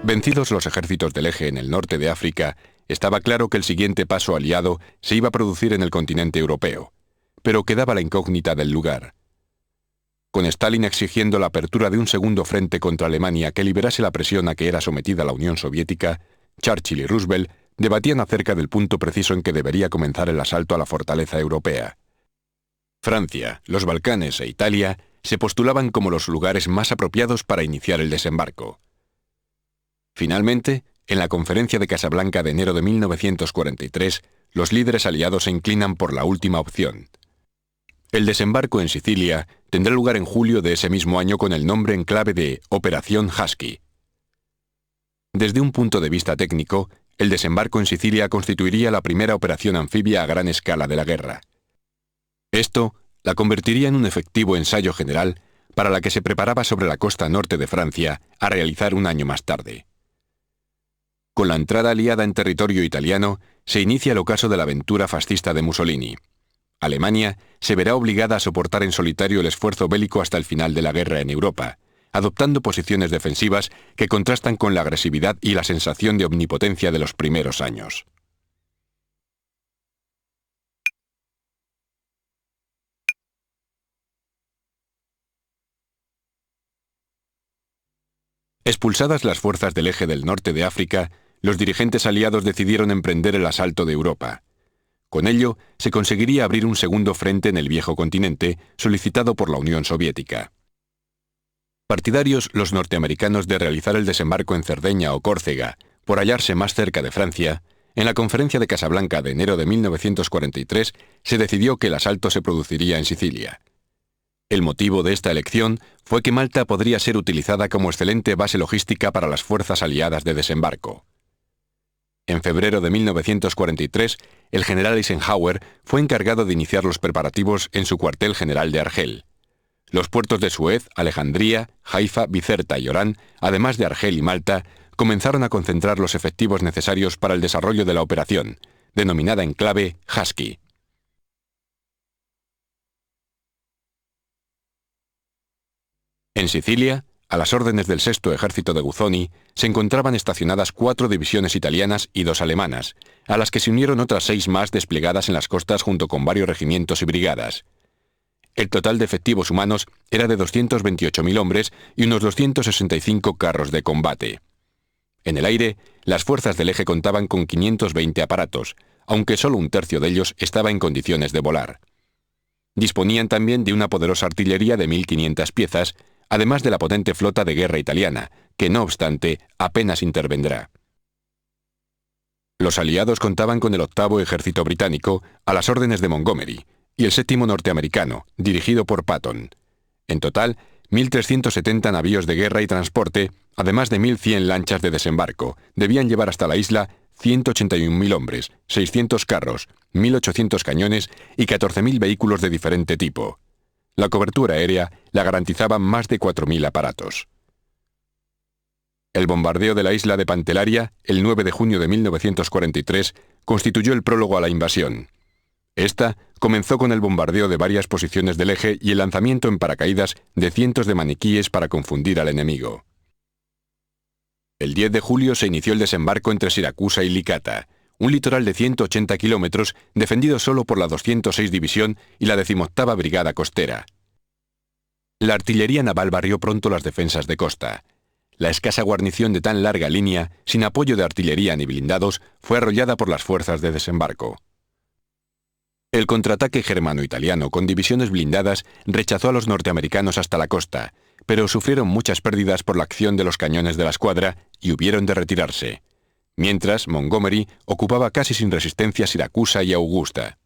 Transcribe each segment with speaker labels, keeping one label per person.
Speaker 1: Vencidos los ejércitos del Eje en el norte de África, estaba claro que el siguiente paso aliado se iba a producir en el continente europeo, pero quedaba la incógnita del lugar. Con Stalin exigiendo la apertura de un segundo frente contra Alemania que liberase la presión a que era sometida la Unión Soviética, Churchill y Roosevelt debatían acerca del punto preciso en que debería comenzar el asalto a la fortaleza europea. Francia, los Balcanes e Italia se postulaban como los lugares más apropiados para iniciar el desembarco. Finalmente, en la conferencia de Casablanca de enero de 1943, los líderes aliados se inclinan por la última opción. El desembarco en Sicilia tendrá lugar en julio de ese mismo año con el nombre en clave de Operación Husky. Desde un punto de vista técnico, el desembarco en Sicilia constituiría la primera operación anfibia a gran escala de la guerra. Esto la convertiría en un efectivo ensayo general para la que se preparaba sobre la costa norte de Francia a realizar un año más tarde. Con la entrada aliada en territorio italiano, se inicia el ocaso de la aventura fascista de Mussolini. Alemania se verá obligada a soportar en solitario el esfuerzo bélico hasta el final de la guerra en Europa, adoptando posiciones defensivas que contrastan con la agresividad y la sensación de omnipotencia de los primeros años. Expulsadas las fuerzas del Eje del norte de África, los dirigentes aliados decidieron emprender el asalto de Europa. Con ello, se conseguiría abrir un segundo frente en el viejo continente, solicitado por la Unión Soviética. Partidarios los norteamericanos de realizar el desembarco en Cerdeña o Córcega, por hallarse más cerca de Francia, en la conferencia de Casablanca de enero de 1943 se decidió que el asalto se produciría en Sicilia. El motivo de esta elección fue que Malta podría ser utilizada como excelente base logística para las fuerzas aliadas de desembarco. En febrero de 1943, el general Eisenhower fue encargado de iniciar los preparativos en su cuartel general de Argel. Los puertos de Suez, Alejandría, Haifa, Bizerta y Orán, además de Argel y Malta, comenzaron a concentrar los efectivos necesarios para el desarrollo de la operación, denominada en clave Husky. En Sicilia, a las órdenes del Sexto Ejército de Guzzoni, se encontraban estacionadas 4 divisiones italianas y 2 alemanas, a las que se unieron otras 6 más desplegadas en las costas junto con varios regimientos y brigadas. El total de efectivos humanos era de 228.000 hombres y unos 265 carros de combate. En el aire, las fuerzas del Eje contaban con 520 aparatos, aunque solo un tercio de ellos estaba en condiciones de volar. Disponían también de una poderosa artillería de 1.500 piezas, además de la potente flota de guerra italiana, que no obstante apenas intervendrá. Los aliados contaban con el 8º Ejército británico, a las órdenes de Montgomery, y el 7º norteamericano, dirigido por Patton. En total, 1.370 navíos de guerra y transporte, además de 1.100 lanchas de desembarco, debían llevar hasta la isla 181.000 hombres, 600 carros, 1.800 cañones y 14.000 vehículos de diferente tipo. La cobertura aérea la garantizaban más de 4.000 aparatos. El bombardeo de la isla de Pantelleria, el 9 de junio de 1943, constituyó el prólogo a la invasión. Esta comenzó con el bombardeo de varias posiciones del Eje y el lanzamiento en paracaídas de cientos de maniquíes para confundir al enemigo. El 10 de julio se inició el desembarco entre Siracusa y Licata, un litoral de 180 kilómetros defendido solo por la 206 División y la 18ª Brigada Costera. La artillería naval barrió pronto las defensas de costa. La escasa guarnición de tan larga línea, sin apoyo de artillería ni blindados, fue arrollada por las fuerzas de desembarco. El contraataque germano-italiano con divisiones blindadas rechazó a los norteamericanos hasta la costa, pero sufrieron muchas pérdidas por la acción de los cañones de la escuadra y hubieron de retirarse. Mientras, Montgomery ocupaba casi sin resistencia Siracusa y Augusta.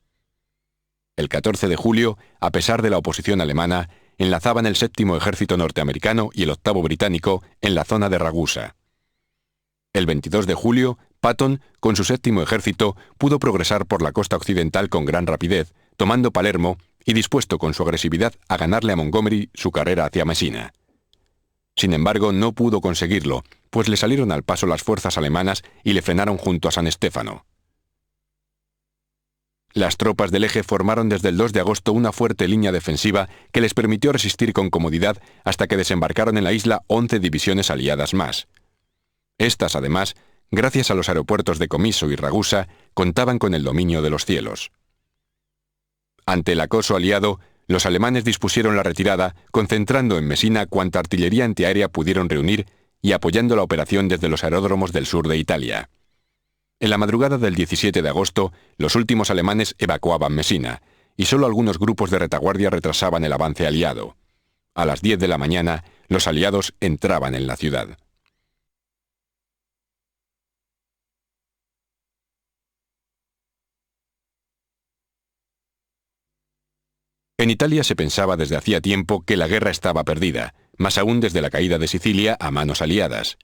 Speaker 1: El 14 de julio, a pesar de la oposición alemana, enlazaban el 7º Ejército norteamericano y el 8º británico en la zona de Ragusa. El 22 de julio, Patton, con su 7º Ejército, pudo progresar por la costa occidental con gran rapidez, tomando Palermo y dispuesto con su agresividad a ganarle a Montgomery su carrera hacia Messina. Sin embargo, no pudo conseguirlo, pues le salieron al paso las fuerzas alemanas y le frenaron junto a San Stefano. Las tropas del Eje formaron desde el 2 de agosto una fuerte línea defensiva que les permitió resistir con comodidad hasta que desembarcaron en la isla 11 divisiones aliadas más. Estas, además, gracias a los aeropuertos de Comiso y Ragusa, contaban con el dominio de los cielos. Ante el acoso aliado, los alemanes dispusieron la retirada, concentrando en Mesina cuanta artillería antiaérea pudieron reunir y apoyando la operación desde los aeródromos del sur de Italia. En la madrugada del 17 de agosto, los últimos alemanes evacuaban Mesina, y solo algunos grupos de retaguardia retrasaban el avance aliado. A las 10 de la mañana, los aliados entraban en la ciudad. En Italia se pensaba desde hacía tiempo que la guerra estaba perdida, más aún desde la caída de Sicilia a manos aliadas.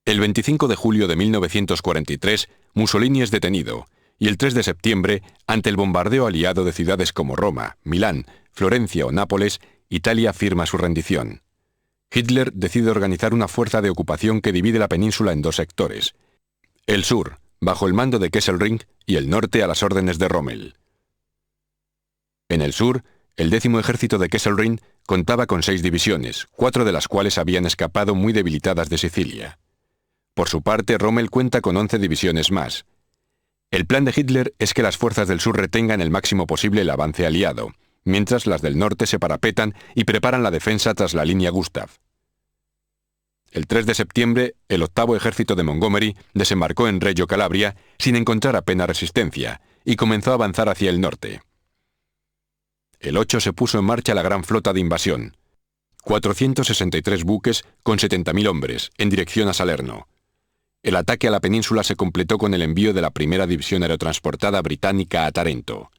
Speaker 1: El 25 de julio de 1943, Mussolini es detenido, y el 3 de septiembre, ante el bombardeo aliado de ciudades como Roma, Milán, Florencia o Nápoles, Italia firma su rendición. Hitler decide organizar una fuerza de ocupación que divide la península en dos sectores: el sur, bajo el mando de Kesselring, y el norte a las órdenes de Rommel. En el sur, el 10º ejército de Kesselring contaba con 6 divisiones, 4 de las cuales habían escapado muy debilitadas de Sicilia. Por su parte, Rommel cuenta con 11 divisiones más. El plan de Hitler es que las fuerzas del sur retengan el máximo posible el avance aliado, mientras las del norte se parapetan y preparan la defensa tras la línea Gustav. El 3 de septiembre, el 8º ejército de Montgomery desembarcó en Reggio Calabria sin encontrar apenas resistencia y comenzó a avanzar hacia el norte. El 8 se puso en marcha la gran flota de invasión. 463 buques con 70.000 hombres, en dirección a Salerno. El ataque a la península se completó con el envío de la primera división aerotransportada británica a Tarento.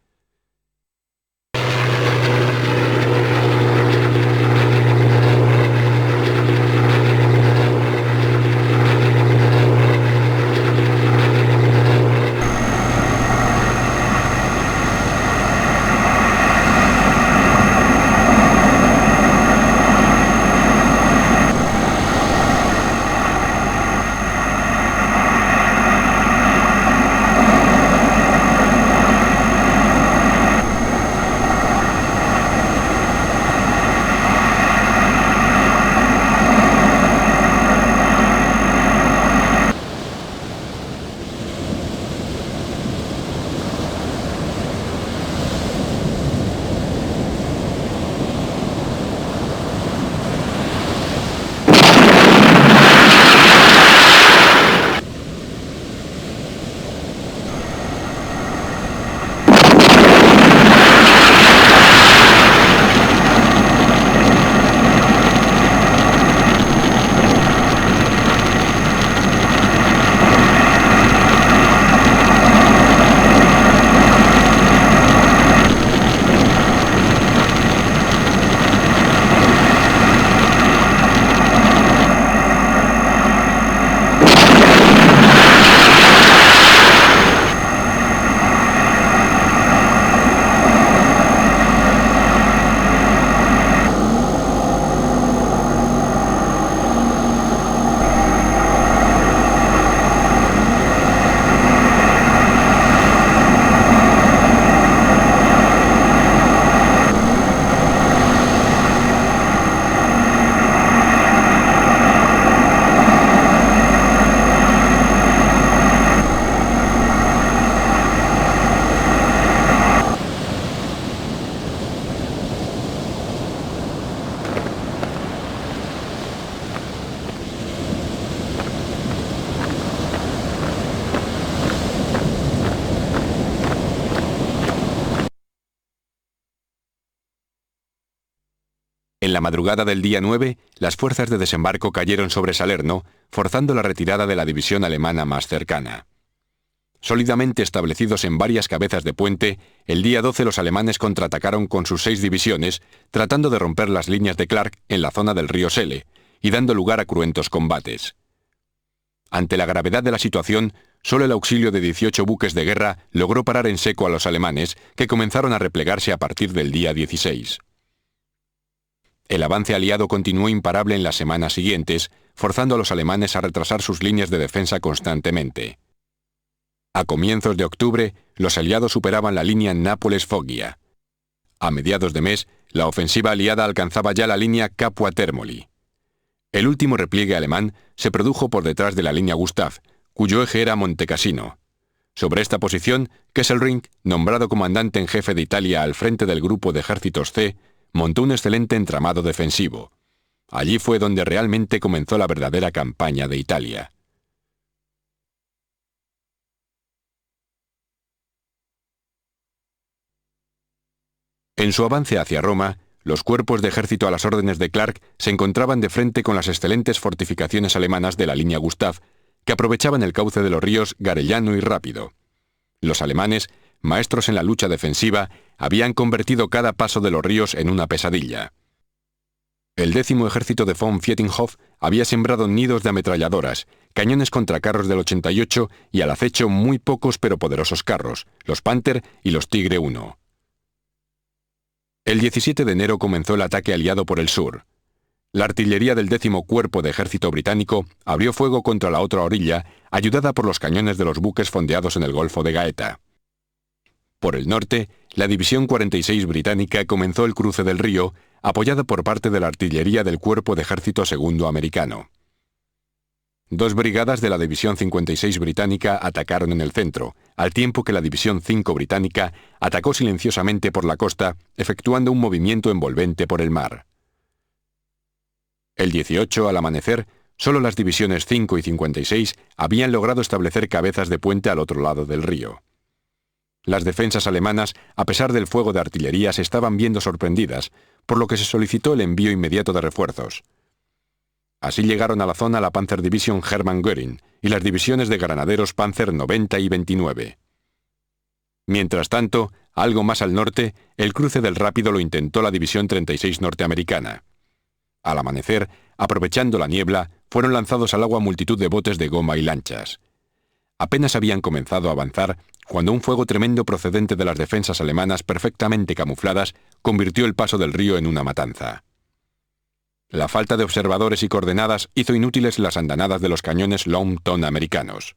Speaker 1: En la madrugada del día 9, las fuerzas de desembarco cayeron sobre Salerno, forzando la retirada de la división alemana más cercana. Sólidamente establecidos en varias cabezas de puente, el día 12 los alemanes contraatacaron con sus 6 divisiones, tratando de romper las líneas de Clark en la zona del río Selle, y dando lugar a cruentos combates. Ante la gravedad de la situación, solo el auxilio de 18 buques de guerra logró parar en seco a los alemanes, que comenzaron a replegarse a partir del día 16. El avance aliado continuó imparable en las semanas siguientes, forzando a los alemanes a retrasar sus líneas de defensa constantemente. A comienzos de octubre, los aliados superaban la línea Nápoles-Foggia. A mediados de mes, la ofensiva aliada alcanzaba ya la línea Capua Termoli. El último repliegue alemán se produjo por detrás de la línea Gustav, cuyo eje era Montecassino. Sobre esta posición, Kesselring, nombrado comandante en jefe de Italia al frente del grupo de ejércitos C, montó un excelente entramado defensivo. Allí fue donde realmente comenzó la verdadera campaña de Italia. En su avance hacia Roma, los cuerpos de ejército a las órdenes de Clark se encontraban de frente con las excelentes fortificaciones alemanas de la línea Gustav, que aprovechaban el cauce de los ríos Garellano y Rápido. Los alemanes, maestros en la lucha defensiva, habían convertido cada paso de los ríos en una pesadilla. El 10º ejército de von Vietinghoff había sembrado nidos de ametralladoras, cañones contra carros del 88 y al acecho muy pocos pero poderosos carros, los Panther y los Tigre I. El 17 de enero comenzó el ataque aliado por el sur. La artillería del 10º Cuerpo de Ejército británico abrió fuego contra la otra orilla, ayudada por los cañones de los buques fondeados en el Golfo de Gaeta. Por el norte, la División 46 británica comenzó el cruce del río, apoyada por parte de la artillería del Cuerpo de Ejército II americano. 2 brigadas de la División 56 británica atacaron en el centro, al tiempo que la División 5 británica atacó silenciosamente por la costa, efectuando un movimiento envolvente por el mar. El 18, al amanecer, solo las divisiones 5 y 56 habían logrado establecer cabezas de puente al otro lado del río. Las defensas alemanas, a pesar del fuego de artillería, se estaban viendo sorprendidas, por lo que se solicitó el envío inmediato de refuerzos. Así llegaron a la zona la Panzerdivision Hermann Göring y las divisiones de granaderos Panzer 90 y 29. Mientras tanto, algo más al norte, el cruce del Rápido lo intentó la División 36 norteamericana. Al amanecer, aprovechando la niebla, fueron lanzados al agua multitud de botes de goma y lanchas. Apenas habían comenzado a avanzar cuando un fuego tremendo procedente de las defensas alemanas perfectamente camufladas convirtió el paso del río en una matanza. La falta de observadores y coordenadas hizo inútiles las andanadas de los cañones Longton americanos.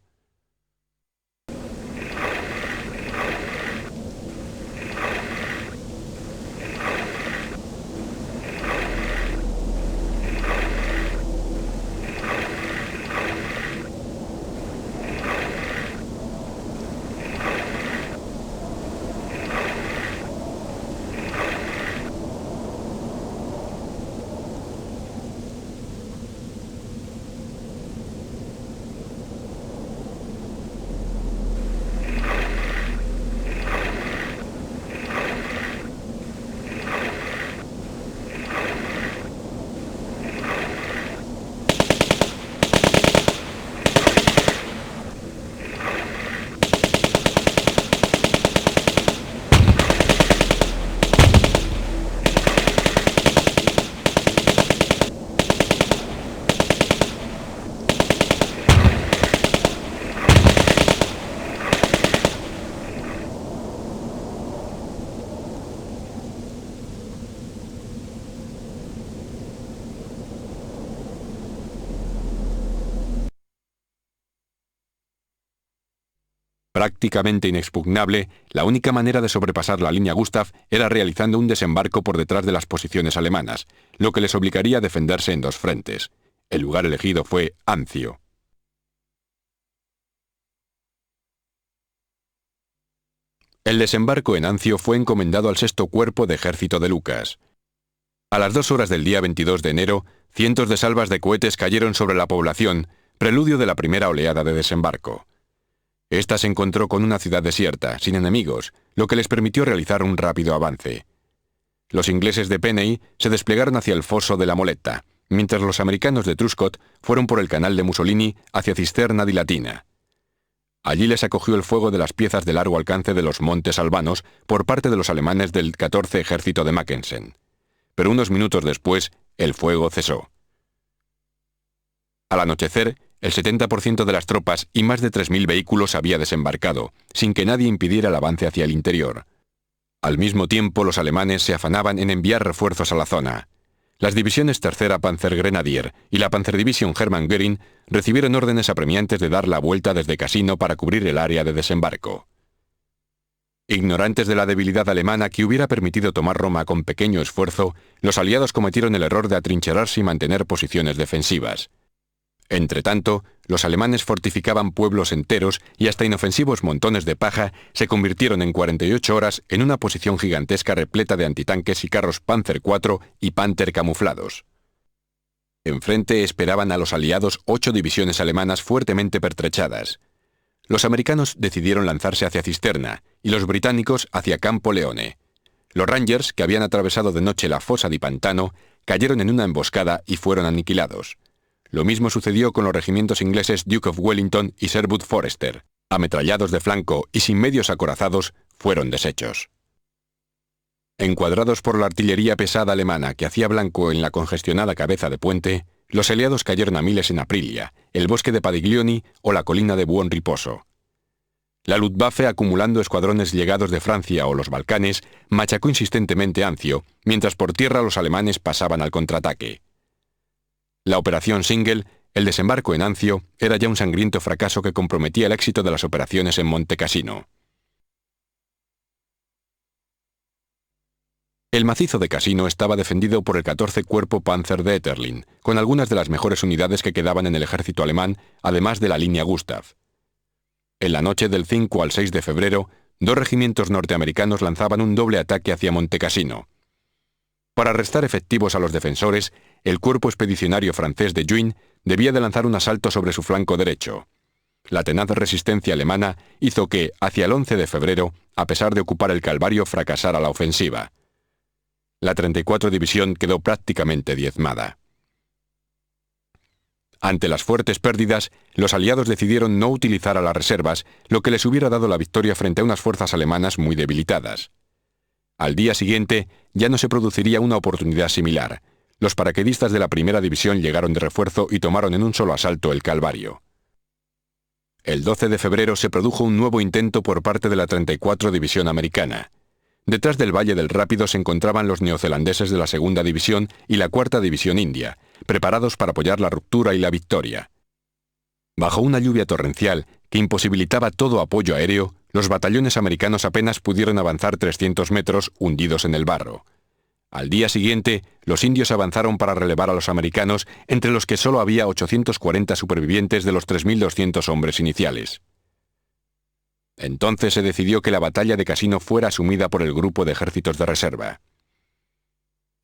Speaker 1: Prácticamente inexpugnable, la única manera de sobrepasar la línea Gustav era realizando un desembarco por detrás de las posiciones alemanas, lo que les obligaría a defenderse en 2 frentes. El lugar elegido fue Anzio. El desembarco en Anzio fue encomendado al 6º Cuerpo de Ejército de Lucas. A las 2 horas del día 22 de enero, cientos de salvas de cohetes cayeron sobre la población, preludio de la primera oleada de desembarco. Esta se encontró con una ciudad desierta, sin enemigos, lo que les permitió realizar un rápido avance. Los ingleses de Peney se desplegaron hacia el foso de la Moletta, mientras los americanos de Truscott fueron por el canal de Mussolini hacia Cisterna di Latina. Allí les acogió el fuego de las piezas de largo alcance de los Montes Albanos por parte de los alemanes del 14 Ejército de Mackensen. Pero unos minutos después, el fuego cesó. Al anochecer, el 70% de las tropas y más de 3.000 vehículos había desembarcado, sin que nadie impidiera el avance hacia el interior. Al mismo tiempo, los alemanes se afanaban en enviar refuerzos a la zona. Las divisiones 3ª Panzergrenadier y la Panzerdivision Hermann Göring recibieron órdenes apremiantes de dar la vuelta desde Cassino para cubrir el área de desembarco. Ignorantes de la debilidad alemana que hubiera permitido tomar Roma con pequeño esfuerzo, los aliados cometieron el error de atrincherarse y mantener posiciones defensivas. Entretanto, los alemanes fortificaban pueblos enteros y hasta inofensivos montones de paja se convirtieron en 48 horas en una posición gigantesca repleta de antitanques y carros Panzer IV y Panther camuflados. Enfrente esperaban a los aliados 8 divisiones alemanas fuertemente pertrechadas. Los americanos decidieron lanzarse hacia Cisterna y los británicos hacia Campo Leone. Los Rangers, que habían atravesado de noche la fosa di Pantano, cayeron en una emboscada y fueron aniquilados. Lo mismo sucedió con los regimientos ingleses Duke of Wellington y Sherwood Forester. Ametrallados de flanco y sin medios acorazados, fueron deshechos. Encuadrados por la artillería pesada alemana que hacía blanco en la congestionada cabeza de puente, los aliados cayeron a miles en Aprilia, el bosque de Padiglioni o la colina de Buon Riposo. La Luftwaffe, acumulando escuadrones llegados de Francia o los Balcanes, machacó insistentemente Anzio, mientras por tierra los alemanes pasaban al contraataque. La operación Single, el desembarco en Anzio, era ya un sangriento fracaso que comprometía el éxito de las operaciones en Monte Cassino. El macizo de Cassino estaba defendido por el 14 Cuerpo Panzer de Etterlin, con algunas de las mejores unidades que quedaban en el ejército alemán, además de la línea Gustav. En la noche del 5 al 6 de febrero, 2 regimientos norteamericanos lanzaban un doble ataque hacia Monte Cassino. Para restar efectivos a los defensores, el cuerpo expedicionario francés de Juin debía de lanzar un asalto sobre su flanco derecho. La tenaz resistencia alemana hizo que, hacia el 11 de febrero, a pesar de ocupar el Calvario, fracasara la ofensiva. La 34 División quedó prácticamente diezmada. Ante las fuertes pérdidas, los aliados decidieron no utilizar a las reservas, lo que les hubiera dado la victoria frente a unas fuerzas alemanas muy debilitadas. Al día siguiente, ya no se produciría una oportunidad similar. Los paracaidistas de la primera división llegaron de refuerzo y tomaron en un solo asalto el Calvario. El 12 de febrero se produjo un nuevo intento por parte de la 34 División americana. Detrás del Valle del Rápido se encontraban los neozelandeses de la Segunda División y la Cuarta División India, preparados para apoyar la ruptura y la victoria. Bajo una lluvia torrencial que imposibilitaba todo apoyo aéreo, los batallones americanos apenas pudieron avanzar 300 metros hundidos en el barro. Al día siguiente, los indios avanzaron para relevar a los americanos, entre los que solo había 840 supervivientes de los 3.200 hombres iniciales. Entonces se decidió que la batalla de Cassino fuera asumida por el grupo de ejércitos de reserva.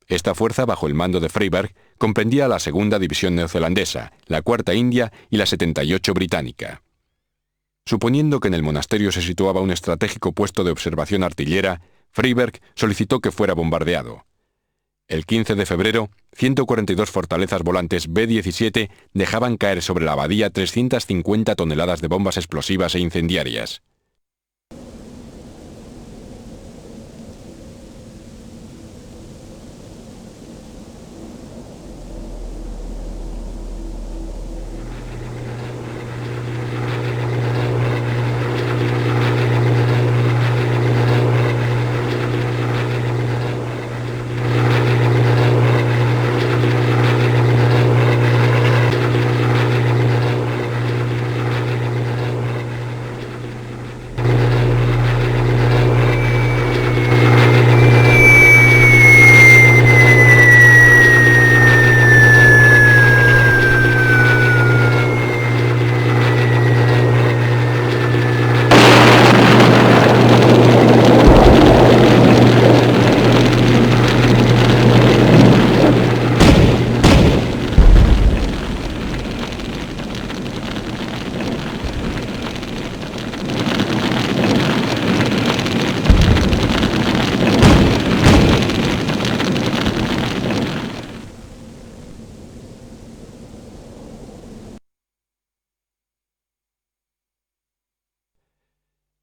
Speaker 1: Esta fuerza, bajo el mando de Freyberg, comprendía a la Segunda División neozelandesa, la Cuarta India y la 78 británica. Suponiendo que en el monasterio se situaba un estratégico puesto de observación artillera, Freyberg solicitó que fuera bombardeado. El 15 de febrero, 142 fortalezas volantes B-17 dejaban caer sobre la abadía 350 toneladas de bombas explosivas e incendiarias.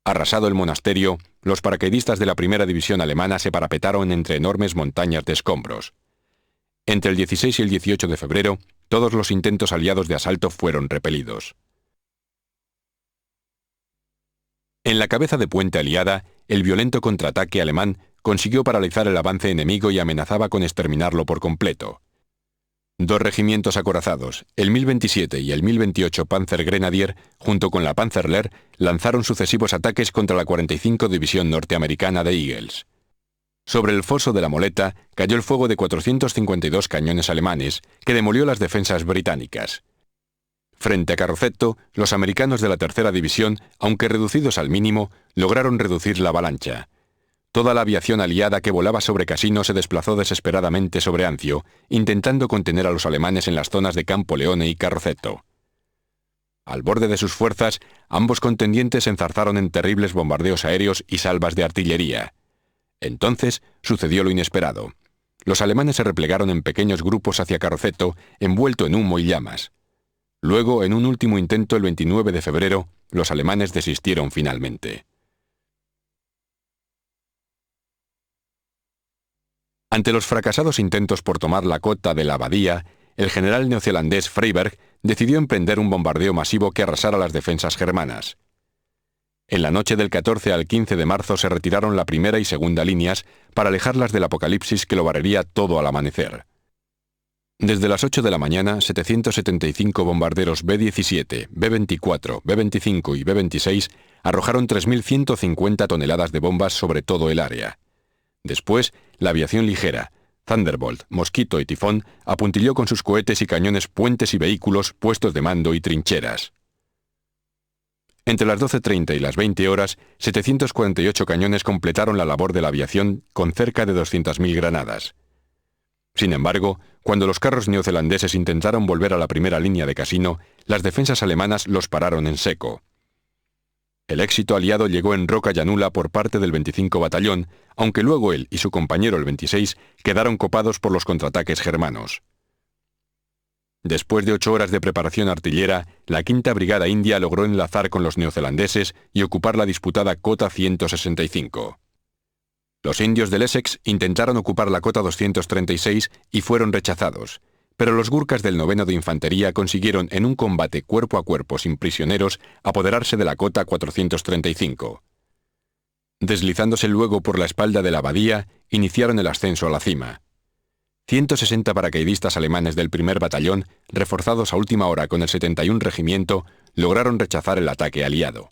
Speaker 1: Arrasado el monasterio, los paracaidistas de la primera división alemana se parapetaron entre enormes montañas de escombros. Entre el 16 y el 18 de febrero, todos los intentos aliados de asalto fueron repelidos. En la cabeza de puente aliada, el violento contraataque alemán consiguió paralizar el avance enemigo y amenazaba con exterminarlo por completo. Dos regimientos acorazados, el 1027 y el 1028 Panzergrenadier, junto con la Panzerlehr, lanzaron sucesivos ataques contra la 45 División norteamericana de Eagles. Sobre el foso de la Moleta cayó el fuego de 452 cañones alemanes, que demolió las defensas británicas. Frente a Carroceto, los americanos de la tercera división, aunque reducidos al mínimo, lograron reducir la avalancha. Toda la aviación aliada que volaba sobre Cassino se desplazó desesperadamente sobre Anzio, intentando contener a los alemanes en las zonas de Campo Leone y Carroceto. Al borde de sus fuerzas, ambos contendientes se enzarzaron en terribles bombardeos aéreos y salvas de artillería. Entonces sucedió lo inesperado. Los alemanes se replegaron en pequeños grupos hacia Carroceto, envuelto en humo y llamas. Luego, en un último intento el 29 de febrero, los alemanes desistieron finalmente. Ante los fracasados intentos por tomar la cota de la abadía, el general neozelandés Freyberg decidió emprender un bombardeo masivo que arrasara las defensas germanas. En la noche del 14 al 15 de marzo se retiraron la primera y segunda líneas para alejarlas del apocalipsis que lo barrería todo al amanecer. Desde las 8 de la mañana, 775 bombarderos B-17, B-24, B-25 y B-26 arrojaron 3.150 toneladas de bombas sobre todo el área. Después, la aviación ligera, Thunderbolt, Mosquito y Tifón, apuntilló con sus cohetes y cañones puentes y vehículos, puestos de mando y trincheras. Entre las 12:30 y las 20 horas, 748 cañones completaron la labor de la aviación con cerca de 200.000 granadas. Sin embargo, cuando los carros neozelandeses intentaron volver a la primera línea de Cassino, las defensas alemanas los pararon en seco. El éxito aliado llegó en roca llanura por parte del 25 Batallón, aunque luego él y su compañero el 26 quedaron copados por los contraataques germanos. Después de 8 horas de preparación artillera, la Quinta Brigada India logró enlazar con los neozelandeses y ocupar la disputada cota 165. Los indios del Essex intentaron ocupar la cota 236 y fueron rechazados, pero los gurkas del 9º de Infantería consiguieron en un combate cuerpo a cuerpo sin prisioneros apoderarse de la cota 435. Deslizándose luego por la espalda de la abadía, iniciaron el ascenso a la cima. 160 paracaidistas alemanes del 1er Batallón, reforzados a última hora con el 71 Regimiento, lograron rechazar el ataque aliado.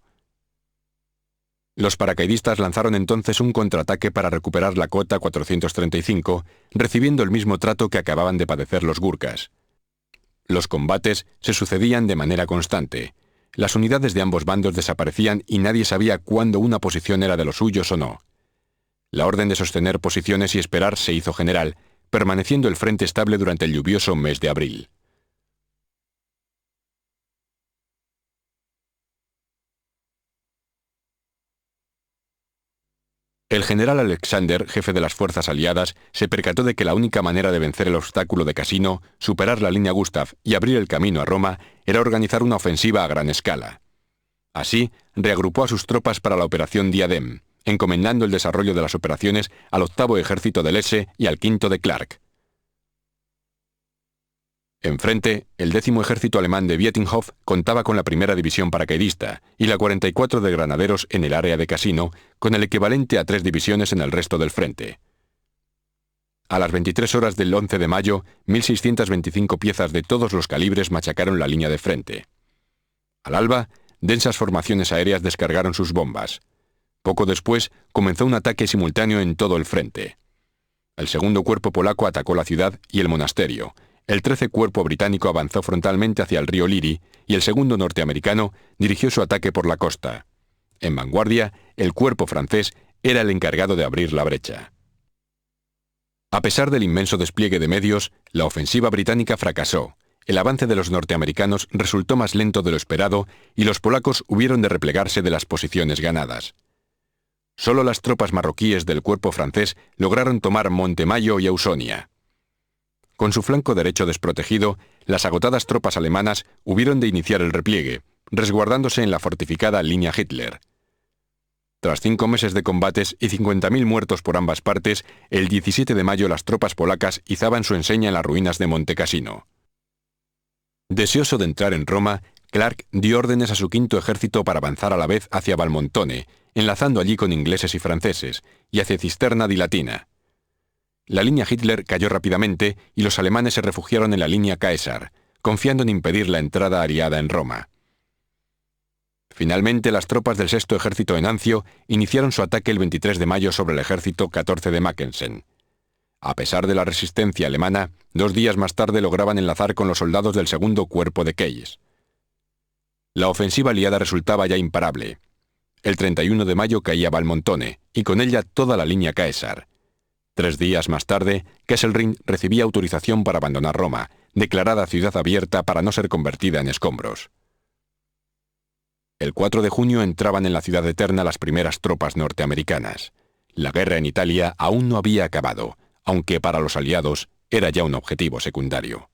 Speaker 1: Los paracaidistas lanzaron entonces un contraataque para recuperar la cota 435, recibiendo el mismo trato que acababan de padecer los gurkas. Los combates se sucedían de manera constante. Las unidades de ambos bandos desaparecían y nadie sabía cuándo una posición era de los suyos o no. La orden de sostener posiciones y esperar se hizo general, permaneciendo el frente estable durante el lluvioso mes de abril. El general Alexander, jefe de las fuerzas aliadas, se percató de que la única manera de vencer el obstáculo de Cassino, superar la línea Gustav y abrir el camino a Roma, era organizar una ofensiva a gran escala. Así, reagrupó a sus tropas para la Operación Diadem, encomendando el desarrollo de las operaciones al 8º Ejército del Hesse y al 5º de Clark. Enfrente, el 10º Ejército alemán de Vietinghoff contaba con la primera división paracaidista y la 44 de granaderos en el área de Cassino, con el equivalente a 3 divisiones en el resto del frente. A las 23 horas del 11 de mayo, 1.625 piezas de todos los calibres machacaron la línea de frente. Al alba, densas formaciones aéreas descargaron sus bombas. Poco después, comenzó un ataque simultáneo en todo el frente. El segundo cuerpo polaco atacó la ciudad y el monasterio. El 13 Cuerpo británico avanzó frontalmente hacia el río Liri y el segundo norteamericano dirigió su ataque por la costa. En vanguardia, el cuerpo francés era el encargado de abrir la brecha. A pesar del inmenso despliegue de medios, la ofensiva británica fracasó. El avance de los norteamericanos resultó más lento de lo esperado y los polacos hubieron de replegarse de las posiciones ganadas. Solo las tropas marroquíes del cuerpo francés lograron tomar Montemayo y Ausonia. Con su flanco derecho desprotegido, las agotadas tropas alemanas hubieron de iniciar el repliegue, resguardándose en la fortificada línea Hitler. Tras 5 meses de combates y 50.000 muertos por ambas partes, el 17 de mayo las tropas polacas izaban su enseña en las ruinas de Monte Cassino. Deseoso de entrar en Roma, Clark dio órdenes a su 5º ejército para avanzar a la vez hacia Valmontone, enlazando allí con ingleses y franceses, y hacia Cisterna di Latina. La línea Hitler cayó rápidamente y los alemanes se refugiaron en la línea Caesar, confiando en impedir la entrada aliada en Roma. Finalmente, las tropas del Sexto Ejército en Anzio iniciaron su ataque el 23 de mayo sobre el ejército 14 de Mackensen. A pesar de la resistencia alemana, 2 días más tarde lograban enlazar con los soldados del segundo cuerpo de Keyes. La ofensiva aliada resultaba ya imparable. El 31 de mayo caía Valmontone, y con ella toda la línea Caesar. 3 días más tarde, Kesselring recibía autorización para abandonar Roma, declarada ciudad abierta para no ser convertida en escombros. El 4 de junio entraban en la ciudad eterna las primeras tropas norteamericanas. La guerra en Italia aún no había acabado, aunque para los aliados era ya un objetivo secundario.